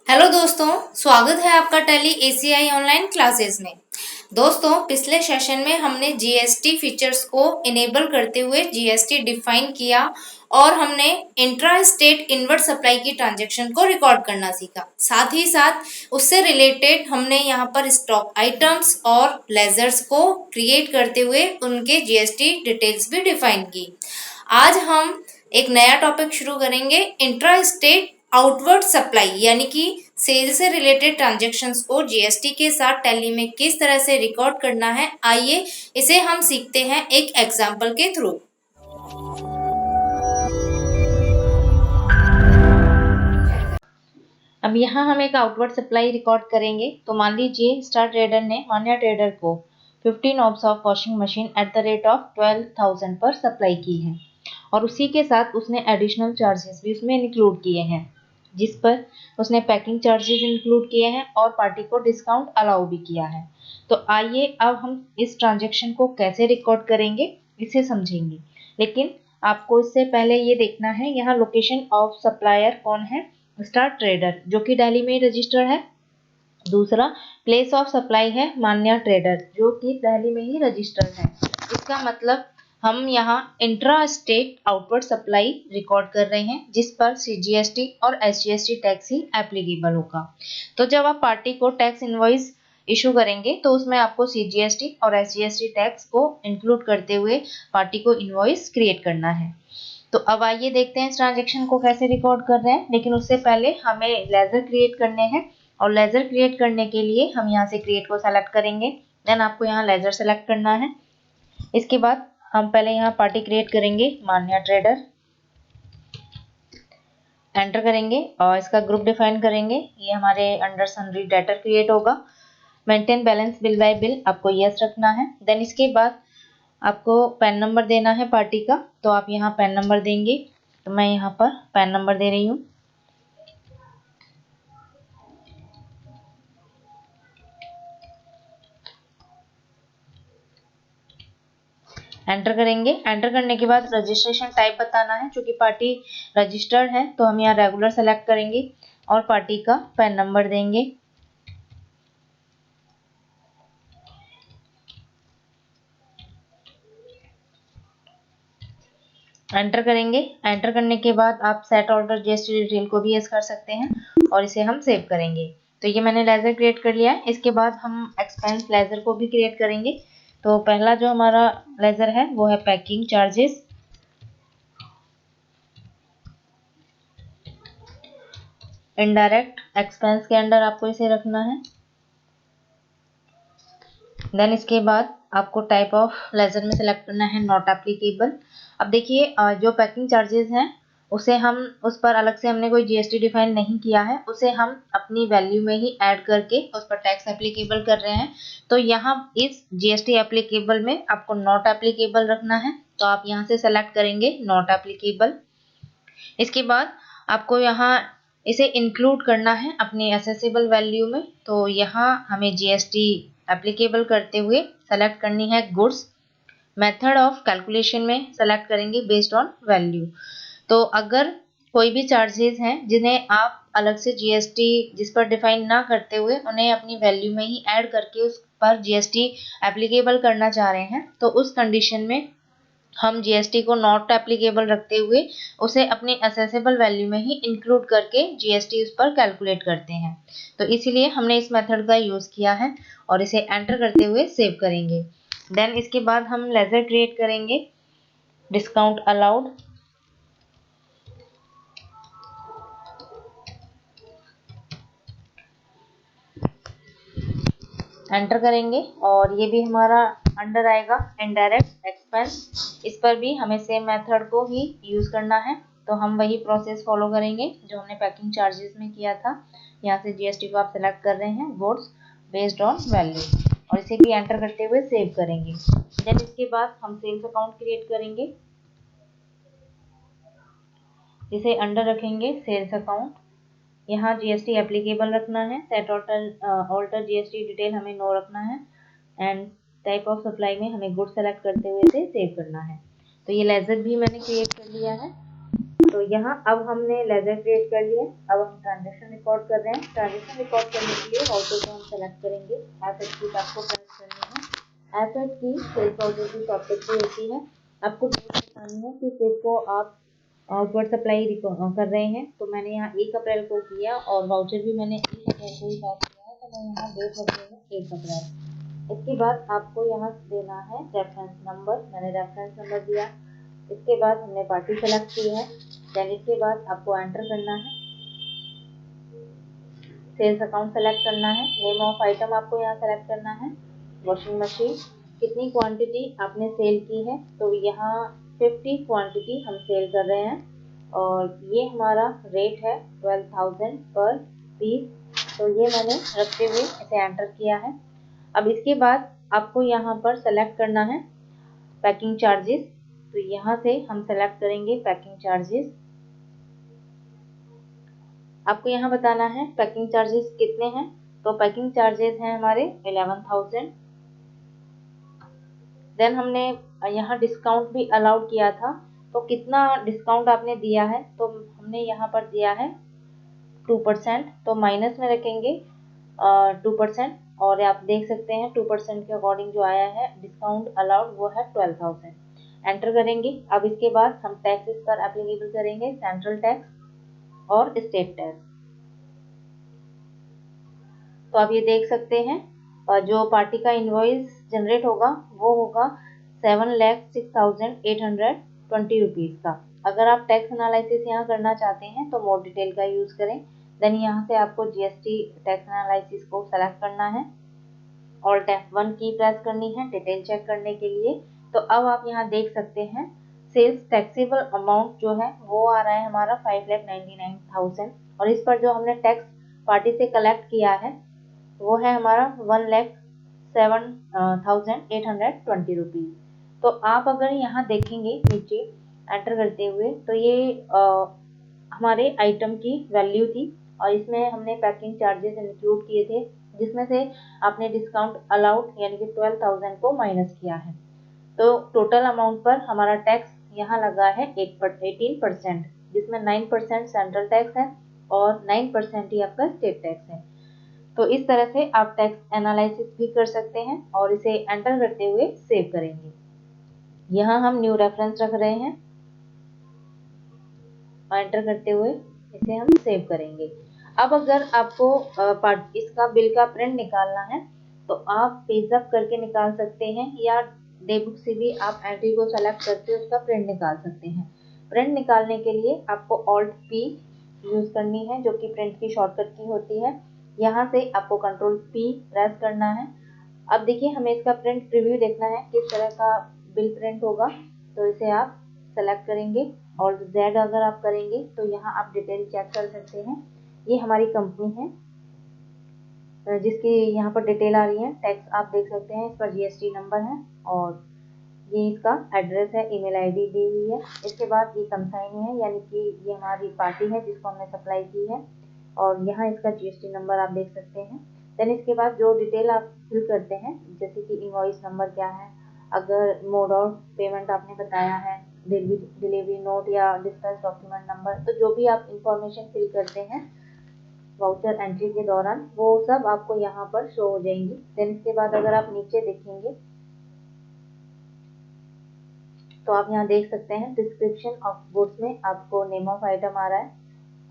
Hello दोस्तों, स्वागत है आपका टैली एसीआई ऑनलाइन क्लासेस में। दोस्तों, पिछले सेशन में हमने जीएसटी फीचर्स को इनेबल करते हुए जीएसटी डिफाइन किया और हमने इंट्रा स्टेट इनवर्ट सप्लाई की ट्रांजैक्शन को रिकॉर्ड करना सीखा। साथ ही साथ उससे रिलेटेड हमने यहाँ पर स्टॉक आइटम्स और लेजर्स को क्रिएट करते हुए उनके जीएसटी डिटेल्स भी डिफाइन की। आज हम एक नया टॉपिक शुरू करेंगे, इंट्रा स्टेट आउटवर्ड सप्लाई, यानी कि सेल से रिलेटेड ट्रांजैक्शंस को जीएसटी के साथ टैली में किस तरह से रिकॉर्ड करना है। आइए इसे हम सीखते हैं एक एग्जाम्पल के थ्रू। अब यहाँ हम एक आउटवर्ड सप्लाई रिकॉर्ड करेंगे। तो मान लीजिए स्टार ट्रेडर ने मान्या ट्रेडर को 15 ऑब्स of washing machine at the rate of 12,000 पर सप्लाई की है और उसी के साथ उसने एडिशनल चार्जेस भी उसमें इंक्लूड किए हैं, जिस पर उसने पैकिंग चार्जेस इंक्लूड किए हैं और पार्टी को डिस्काउंट अलाउ भी किया है। तो आइए अब हम इस ट्रांजेक्शन को कैसे रिकॉर्ड करेंगे इसे समझेंगे, लेकिन आपको इससे पहले ये देखना है यहाँ लोकेशन ऑफ सप्लायर कौन है, स्टार ट्रेडर जो कि दिल्ली में रजिस्टर्ड है। दूसरा प्लेस ऑफ सप्लाई है मान्या ट्रेडर जो कि दिल्ली में ही रजिस्टर्ड है। इसका मतलब हम यहाँ intra state outward supply record कर रहे हैं जिस पर सीजीएसटी और एसजीएसटी टैक्स ही एप्लीकेबल होगा। तो जब आप पार्टी को टैक्स इनवॉइस इशू करेंगे तो उसमें आपको सीजीएसटी और एसजीएसटी टैक्स को इंक्लूड करते हुए पार्टी को इनवॉइस क्रिएट करना है। तो अब आइए देखते हैं इस ट्रांजेक्शन को कैसे रिकॉर्ड कर रहे हैं, लेकिन उससे पहले हमें लेजर क्रिएट करने हैं और लेजर क्रिएट करने के लिए हम यहाँ से क्रिएट को सेलेक्ट करेंगे। देन आपको यहाँ लेजर सेलेक्ट करना है। इसके बाद हम पहले यहाँ पार्टी क्रिएट करेंगे मान्या ट्रेडर, एंटर करेंगे और इसका ग्रुप डिफाइन करेंगे। ये हमारे अंडर सन्ड्री डेटर क्रिएट होगा। Maintain balance bill bye bill आपको यस रखना है। देन इसके बाद आपको पैन नंबर देना है पार्टी का, तो आप यहाँ पैन नंबर देंगे। तो मैं यहाँ पर पैन नंबर दे रही हूँ। एंटर करेंगे। एंटर करने के बाद रजिस्ट्रेशन टाइप बताना है, चूंकि पार्टी रजिस्टर्ड है तो हम यहाँ रेगुलर सेलेक्ट करेंगे और पार्टी का पैन नंबर देंगे। एंटर करेंगे। एंटर करने के बाद आप सेट ऑर्डर जीएसटी डिटेल को भी यस कर सकते हैं और इसे हम सेव करेंगे। तो ये मैंने लेजर क्रिएट कर लिया है। इसके बाद हम एक्सपेंस लेजर को भी क्रिएट करेंगे। तो पहला जो हमारा लेजर है वो है पैकिंग चार्जेस। इनडायरेक्ट एक्सपेंस के अंडर आपको इसे रखना है। देन इसके बाद आपको टाइप ऑफ लेजर में सेलेक्ट करना है नॉट एप्लीकेबल। अब देखिए जो पैकिंग चार्जेस हैं उसे हम उस पर अलग से हमने कोई जीएसटी डिफाइन नहीं किया है, उसे हम अपनी वैल्यू में ही ऐड करके उस पर टैक्स एप्लीकेबल कर रहे हैं। तो यहाँ इस जीएसटी एप्लीकेबल में आपको नॉट एप्लीकेबल रखना है, तो आप यहाँ से सेलेक्ट करेंगे नॉट एप्लीकेबल। इसके बाद आपको यहाँ इसे इंक्लूड करना है अपनी एसेसिबल वैल्यू में। तो यहाँ हमें जीएसटी एप्लीकेबल करते हुए सेलेक्ट करनी है गुड्स। मेथड ऑफ कैलकुलेशन में सेलेक्ट करेंगे बेस्ड ऑन वैल्यू। तो अगर कोई भी चार्जेस हैं जिन्हें आप अलग से जीएसटी जिस पर डिफाइन ना करते हुए उन्हें अपनी वैल्यू में ही ऐड करके उस पर जीएसटी एप्लीकेबल करना चाह रहे हैं, तो उस कंडीशन में हम जीएसटी को नॉट एप्लीकेबल रखते हुए उसे अपनी असेसेबल वैल्यू में ही इंक्लूड करके जीएसटी उस पर कैलकुलेट करते हैं। तो इसीलिए हमने इस मेथड का यूज किया है और इसे एंटर करते हुए सेव करेंगे। देन इसके बाद हम लेजर क्रिएट करेंगे डिस्काउंट अलाउड। एंटर करेंगे और ये भी हमारा अंडर आएगा इनडायरेक्ट एक्सपेंस। इस पर भी हमें सेम मेथड को ही यूज करना है, तो हम वही प्रोसेस फॉलो करेंगे जो हमने पैकिंग चार्जेस में किया था। यहाँ से जीएसटी को आप सेलेक्ट कर रहे हैं गुड्स बेस्ड ऑन वैल्यू और इसे भी एंटर करते हुए सेव करेंगे। देन इसके बाद हम सेल्स अकाउंट क्रिएट करेंगे, जिसे अंडर रखेंगे सेल्स अकाउंट। यहाँ जीएसटी एप्लीकेबल रखना है। सेट ऑल्टर जीएसटी डिटेल हमें नो रखना है एंड टाइप ऑफ सप्लाई में हमें गुड सेलेक्ट करते हुए इसे सेव करना है। तो ये लेजर भी मैंने क्रिएट कर लिया है। तो यहाँ अब हमने लेजर क्रिएट कर लिया। अब हम ट्रांजेक्शन रिकॉर्ड कर रहे हैं। ट्रांजेक्शन रिकॉर्ड करने के लिए वाउचर को हम सेलेक्ट करेंगे। F8 की आपको प्रेस करनी है। F8 की सेल्स वाउचर की शॉर्टकट की होती है। आपको बतानी है कि सेल को आप आउटवर्ड सप्लाई कर रहे हैं। तो मैंने यहाँ 1 अप्रैल को किया और वाउचर भी मैंने 1 अप्रैल को ही पास किया है, तो मैं यहाँ डेट रख रही हूँ 1 अप्रैल। इसके बाद आपको यहाँ देना है रेफरेंस नंबर। मैंने रेफरेंस नंबर दिया। इसके बाद हमने पार्टी सेलेक्ट की है। देन इसके बाद आपको एंटर करना है। सेल्स अकाउंट सेलेक्ट करना है। नेम ऑफ आइटम आपको यहाँ सेलेक्ट करना है। वॉशिंग मशीन कितनी क्वांटिटी आपने सेल की है, तो यहाँ 50 क्वांटिटी हम सेल कर रहे हैं और ये हमारा रेट है 12,000 पर पीस। तो ये मैंने रखते हुए इसे एंटर किया है। अब इसके बाद आपको यहाँ पर सेलेक्ट करना है पैकिंग चार्जेस। तो यहाँ से हम सेलेक्ट करेंगे पैकिंग चार्जेस। आपको यहाँ बताना है पैकिंग चार्जेस कितने हैं। तो पैकिंग चार्जेस हैं हमारे 11,000। देन हमने यहाँ डिस्काउंट भी अलाउड किया था। तो कितना डिस्काउंट आपने दिया है, तो हमने यहाँ पर दिया है 2%। तो माइनस में रखेंगे 2%। और आप देख सकते हैं 2% के अकॉर्डिंग जो आया है डिस्काउंट अलाउड वो है 12,000। एंटर करेंगे। अब इसके बाद हम टैक्सेस पर एप्लीकेबल करेंगे सेंट्रल टैक्स और स्टेट टैक्स। तो आप ये देख सकते हैं जो पार्टी का इनवॉइस जनरेट होगा वो होगा 7,06,820 रुपीज़ का। अगर आप टैक्स एनालिसिस यहाँ करना चाहते हैं तो मोर डिटेल का यूज़ करें। देन यहाँ से आपको जीएसटी टैक्स एनालिसिस को सेलेक्ट करना है। ऑल्ट F1 की प्रेस करनी है डिटेल चेक करने के लिए। तो अब आप यहाँ देख सकते हैं सेल्स टैक्सेबल अमाउंट जो है वो आ रहा है हमारा 5,99,000 और इस पर जो हमने टैक्स पार्टी से कलेक्ट किया है वो है हमारा 1,07,820 रुपीज़। तो आप अगर यहाँ देखेंगे नीचे एंटर करते हुए तो ये हमारे आइटम की वैल्यू थी और इसमें हमने पैकिंग चार्जेस इंक्लूड किए थे जिसमें से आपने डिस्काउंट अलाउड यानी कि 12,000 को माइनस किया है। तो टोटल अमाउंट पर हमारा टैक्स यहाँ लगा है 18%, जिसमें 9% सेंट्रल टैक्स है और 9% ही आपका स्टेट टैक्स है। तो इस तरह से आप टैक्स एनालिसिस भी कर सकते हैं और इसे एंटर करते हुए सेव करेंगे। यहाँ हम न्यू रेफरेंस रख रहे हैं और एंटर करते हुए इसे हम सेव करेंगे। अब अगर आपको इसका बिल का प्रिंट निकालना है तो आप पेज अप करके निकाल सकते हैं या डे बुक से भी आप एंट्री को सेलेक्ट करके उसका प्रिंट निकाल सकते हैं। प्रिंट निकालने के लिए आपको ऑल्ट P यूज़ करनी है जो कि प्रिंट की शॉर्टकट की होती है। यहाँ से आपको कंट्रोल P प्रेस करना है। अब देखिए हमें इसका प्रिंट प्रीव्यू देखना है किस तरह का बिल प्रिंट होगा। तो इसे आप सेलेक्ट करेंगे और Z अगर आप करेंगे तो यहाँ आप डिटेल चेक कर सकते हैं। ये हमारी कंपनी है जिसकी यहाँ पर डिटेल आ रही है। टैक्स आप देख सकते हैं, इस पर GST नंबर है और ये इसका एड्रेस है, ईमेल आईडी दी हुई है। इसके बाद ये कंसाइनी है यानी कि ये हमारी पार्टी है जिसको हमने सप्लाई की है और यहाँ इसका GST नंबर आप देख सकते हैं। देन इसके बाद जो डिटेल आप फिल करते हैं जैसे कि इनवॉइस नंबर क्या है, अगर मोड ऑफ पेमेंट आपने बताया है, डिलीवरी नोट या डिस्पैच डॉक्यूमेंट नंबर, तो जो भी आप इंफॉर्मेशन फिल करते हैं वाउचर एंट्री के दौरान वो सब आपको यहाँ पर शो हो जाएंगी। देन इसके बाद अगर आप नीचे देखेंगे तो आप यहाँ देख सकते हैं डिस्क्रिप्शन ऑफ गुड्स में आपको नेम ऑफ आइटम आ रहा है,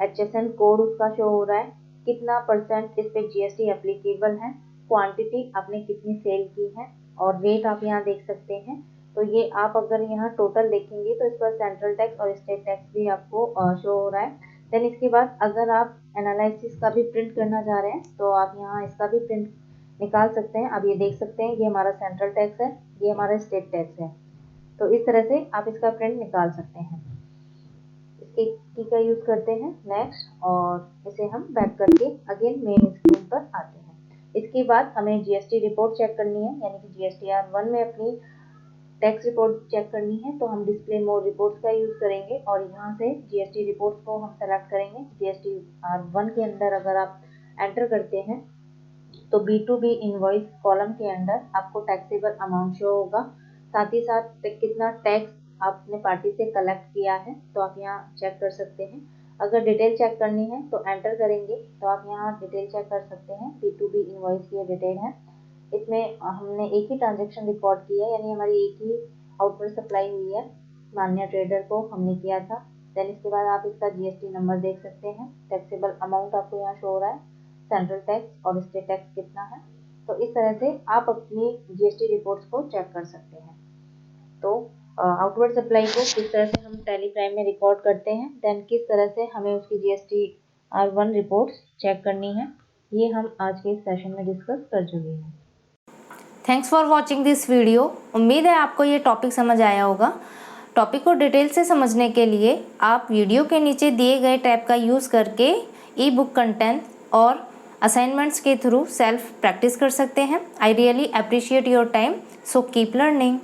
HSN कोड उसका शो हो रहा है, कितना परसेंट इस पे GST एप्लीकेबल है, क्वांटिटी आपने कितनी सेल की है और रेट आप यहाँ देख सकते हैं। तो ये आप अगर यहाँ टोटल देखेंगे तो इस पर सेंट्रल टैक्स और स्टेट टैक्स भी आपको शो हो रहा है। देन इसके बाद अगर आप एनालिसिस का भी प्रिंट करना चाह रहे हैं तो आप यहाँ इसका भी प्रिंट निकाल सकते हैं। अब ये देख सकते हैं ये हमारा सेंट्रल टैक्स है, ये हमारा स्टेट टैक्स है। तो इस तरह से आप इसका प्रिंट निकाल सकते हैं। इसके की का यूज़ करते हैं नेक्स्ट और इसे हम बैक करके अगेन मेन स्क्रीन पर आते हैं। इसके बाद हमें GST रिपोर्ट चेक करनी है यानी कि GSTR1 में अपनी टैक्स रिपोर्ट चेक करनी है। तो हम डिस्प्ले मोर रिपोर्ट्स का यूज़ करेंगे और यहाँ से GST रिपोर्ट्स को हम सेलेक्ट करेंगे। GSTR1 के अंदर अगर आप एंटर करते हैं तो B2B इनवॉइस कॉलम के अंदर आपको टैक्सेबल अमाउंट शो होगा, साथ ही साथ कितना टैक्स आपने पार्टी से कलेक्ट किया है तो आप यहाँ चेक कर सकते हैं। अगर डिटेल चेक करनी है तो एंटर करेंगे तो आप यहाँ डिटेल चेक कर सकते हैं। P2B इनवॉइस की डिटेल है। इसमें हमने एक ही ट्रांजेक्शन रिकॉर्ड किया है, यानी हमारी एक ही आउटवर्ड सप्लाई हुई है, मान्या ट्रेडर को हमने किया था। देन इसके बाद आप इसका GST नंबर देख सकते हैं। टैक्सेबल अमाउंट आपको यहाँ शो हो रहा है, सेंट्रल टैक्स और स्टेट टैक्स कितना है। तो इस तरह से आप अपनी GST रिपोर्ट्स को चेक कर सकते हैं। तो आउटवर्ड सप्लाई को किस तरह से हम टैली प्राइम में रिकॉर्ड करते हैं, देन किस तरह से हमें उसकी GST R1 रिपोर्ट्स चेक करनी है, ये हम आज के इस सेशन में डिस्कस कर चुके हैं। Thanks for watching this video. उम्मीद है आपको ये टॉपिक समझ आया होगा। टॉपिक को डिटेल से समझने के लिए आप वीडियो के नीचे दिए गए टैब का यूज़ करके ई बुक कंटेंट और असाइनमेंट्स के थ्रू सेल्फ प्रैक्टिस कर सकते हैं। I really appreciate your time, so keep learning.